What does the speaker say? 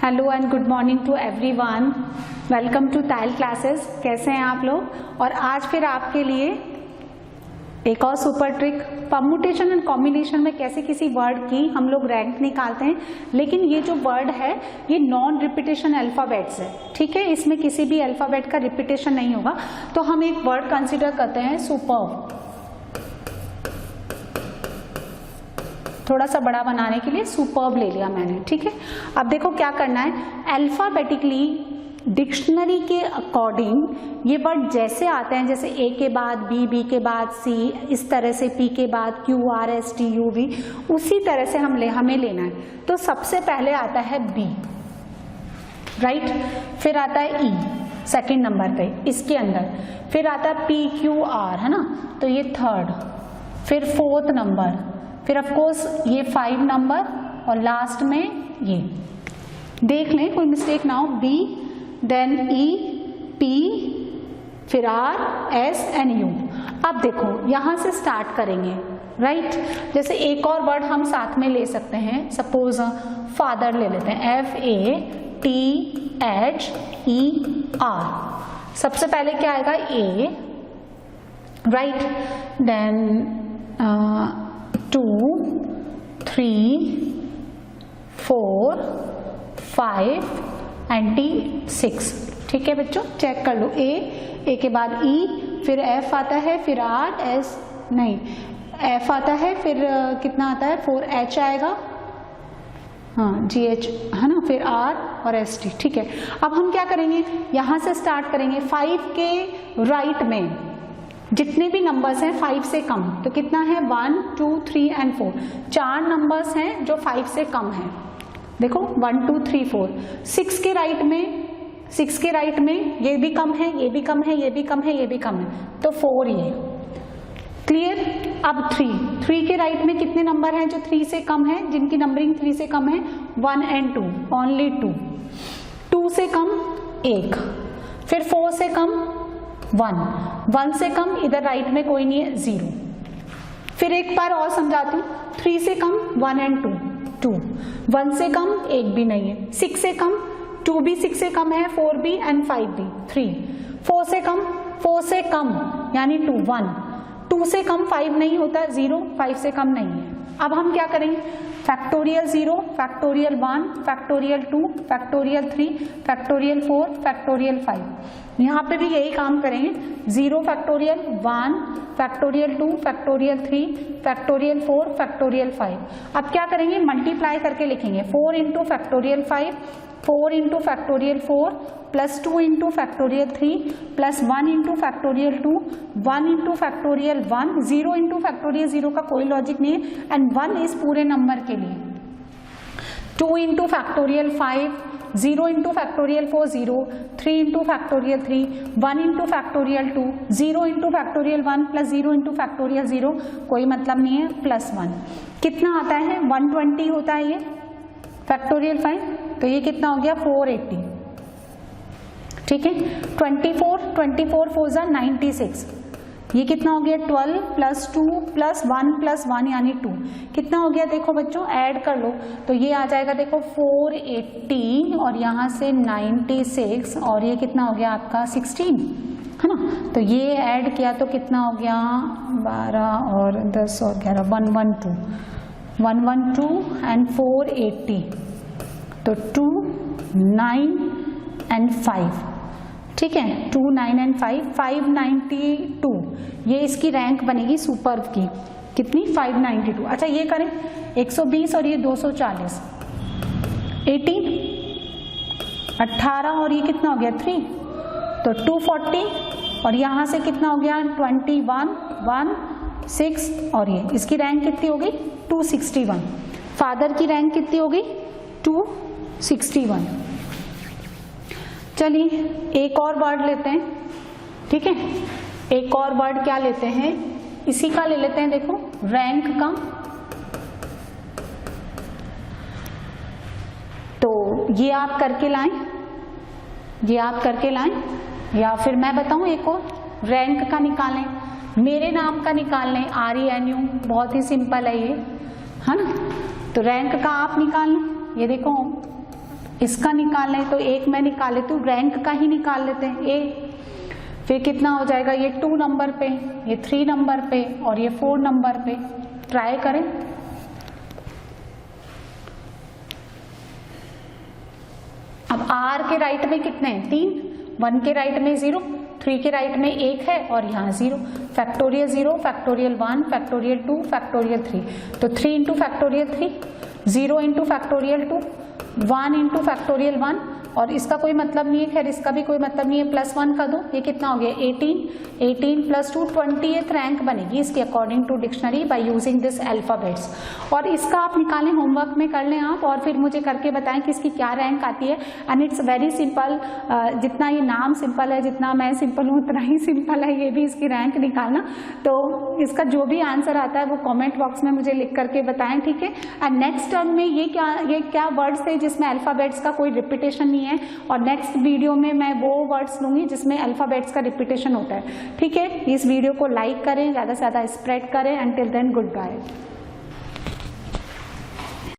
Hello and good morning to everyone. Welcome to tile classes. कैसे हैं आप लोग? और आज फिर आपके लिए एक और super trick, permutation and combination में कैसे किसी वर्ड की हम लोग रैंक निकालते हैं। लेकिन ये जो वर्ड है ये नॉन रिपीटेशन अल्फाबेट्स है, ठीक है। इसमें किसी भी अल्फाबेट का रिपीटेशन नहीं होगा। तो हम एक वर्ड कंसिडर करते हैं सुपर्ब। थोड़ा सा बड़ा बनाने के लिए सुपर्ब ले लिया मैंने, ठीक है। अब देखो क्या करना है, अल्फाबेटिकली डिक्शनरी के अकॉर्डिंग ये वर्ड जैसे आते हैं, जैसे ए के बाद बी, बी के बाद सी, इस तरह से पी के बाद q, r, s, t, u, v, उसी तरह से हमें लेना है। तो सबसे पहले आता है बी, राइट। फिर आता है ई सेकंड नंबर पे इसके अंदर, फिर आता है पी, क्यू, आर, है ना, तो ये थर्ड, फिर फोर्थ नंबर, फिर ऑफ कोर्स ये 5 नंबर और लास्ट में ये। देख लें कोई मिस्टेक ना हो, बी देन ई, पी, फिर आर, एस एंड यू। अब देखो यहां से स्टार्ट करेंगे, राइट। जैसे एक और वर्ड हम साथ में ले सकते हैं, सपोज फादर ले लेते हैं, FATHER। सबसे पहले क्या आएगा, ए, राइट, देन 2, 3, 4, 5 एंड 6, ठीक है बच्चों। चेक कर लो, ए के बाद ई, फिर एफ आता है, फिर आर, एस नहीं, एफ आता है, फिर कितना आता है, 4H आएगा, हाँ GH है ना, फिर आर और ST, ठीक है। अब हम क्या करेंगे, यहां से स्टार्ट करेंगे। 5 के राइट में जितने भी नंबर्स हैं 5 से कम, तो कितना है, 1, 2, 3 एंड 4, 4 नंबर्स हैं जो 5 से कम हैं। देखो 1, 2, 3, 4। 6 के राइट में ये भी कम है, ये भी कम है, ये भी कम है, ये भी कम है, तो 4 ये क्लियर। अब 3 के राइट में कितने नंबर हैं जो 3 से कम है, जिनकी नंबरिंग 3 से कम है, 1 एंड 2, ओनली 2 से कम 1, फिर 4 से कम 1 से कम इधर राइट में कोई नहीं है, 0। फिर एक बार और समझाती हूँ, 3 से कम 1 एंड 2, 1 से कम 1 भी नहीं है, 6 से कम 2 भी 6 से कम है, 4 भी एंड 5 भी 3, 4 से कम यानी 2 से कम 5 नहीं होता, 0, 5 से कम नहीं है। अब हम क्या करेंगे, factorial 0, factorial 1, factorial 2, factorial 3, factorial 4, factorial 5। यहाँ पे भी यही काम करेंगे, 0 factorial 1, factorial 2, factorial 3, factorial 4, factorial 5। अब क्या करेंगे, मल्टीप्लाई करके लिखेंगे, 4 into factorial 5, 4 into factorial 4, plus 2 into factorial 3, plus 1 into factorial 2, 1 into factorial 1, 0 into factorial 0 का कोई लॉजिक नहीं है, एंड 1 इस पूरे नंबर के लिए, 2 into factorial 5, 0 into factorial 4, 0, 3 into factorial 3, 1 into factorial 2, 0 into factorial 1, plus 0 into factorial 0, कोई मतलब नहीं है, प्लस 1। कितना आता है, 120 होता है ये फैक्टोरियल 5, तो ये कितना हो गया, 480, ठीक है। 24 4 जा 96, ये कितना हो गया, 12 प्लस 2 प्लस 1 यानी 2, कितना हो गया, देखो बच्चों ऐड कर लो, तो ये आ जाएगा, देखो 480 और यहाँ से 96 और ये कितना हो गया आपका 16, है ना। तो ये ऐड किया तो कितना हो गया, 12 और 10 और 11, 112 एंड 480, तो 2, 9 एंड 5, ठीक है, 2, 9 एंड 5, 592, ये इसकी रैंक बनेगी सुपर्ब की, कितनी, 592। अच्छा ये करें, 120 और ये 240, 18 और ये कितना हो गया 3, तो 240 और यहाँ से कितना हो गया 21, 1, 6 और ये इसकी रैंक कितनी हो गई 261। फादर की रैंक कितनी हो गई 261। चलिए एक और वर्ड लेते हैं, ठीक है। एक और वर्ड क्या लेते हैं, इसी का ले लेते हैं, देखो रैंक का। तो ये आप करके लाएं, या फिर मैं बताऊं एक और रैंक का निकालें, मेरे नाम का निकाल लें, RENU, बहुत ही सिंपल है ये, है ना। तो रैंक का आप निकाल लें, ये देखो इसका निकालना है तो एक मैं निकाल लेती हूँ, रैंक का ही निकाल लेते हैं ए। फिर कितना हो जाएगा, ये 2 नंबर पे, ये 3 नंबर पे और ये 4 नंबर पे। ट्राई करें। अब R के राइट में कितने हैं, 3, 1 के राइट में 0, 3 के राइट में 1 है और यहाँ 0। Factorial 0, factorial 1, factorial 2, factorial 3। तो 3 into factorial 3, 0 into factorial 2, 1 into factorial 1, और इसका कोई मतलब नहीं है, खैर इसका भी कोई मतलब नहीं है, +1 का दो, ये कितना हो गया 18, 18 + 2 20th रैंक बनेगी इसकी according to dictionary by using this alphabets. और इसका आप निकालें, होमवर्क में कर लें आप, और फिर मुझे करके बताएं कि इसकी क्या रैंक आती है। एंड इट्स वेरी सिंपल, जितना ये नाम सिंपल है, जितना मैं सिंपल हूँ उतना ही सिंपल है ये भी इसकी रैंक निकालना। तो इसका जो भी आंसर आता है वो कॉमेंट बॉक्स में मुझे लिख करके बताएं, ठीक है। एंड नेक्स्ट टर्म में ये क्या वर्ड्स है जिसमें अल्फाबेट्स का कोई रिपीटेशन नहीं है, और नेक्स्ट वीडियो में मैं वो वर्ड्स लूंगी जिसमें अल्फाबेट्स का रिपीटेशन होता है, ठीक है। इस वीडियो को लाइक करें, ज़्यादा से ज़्यादा स्प्रेड करें। Until then good bye.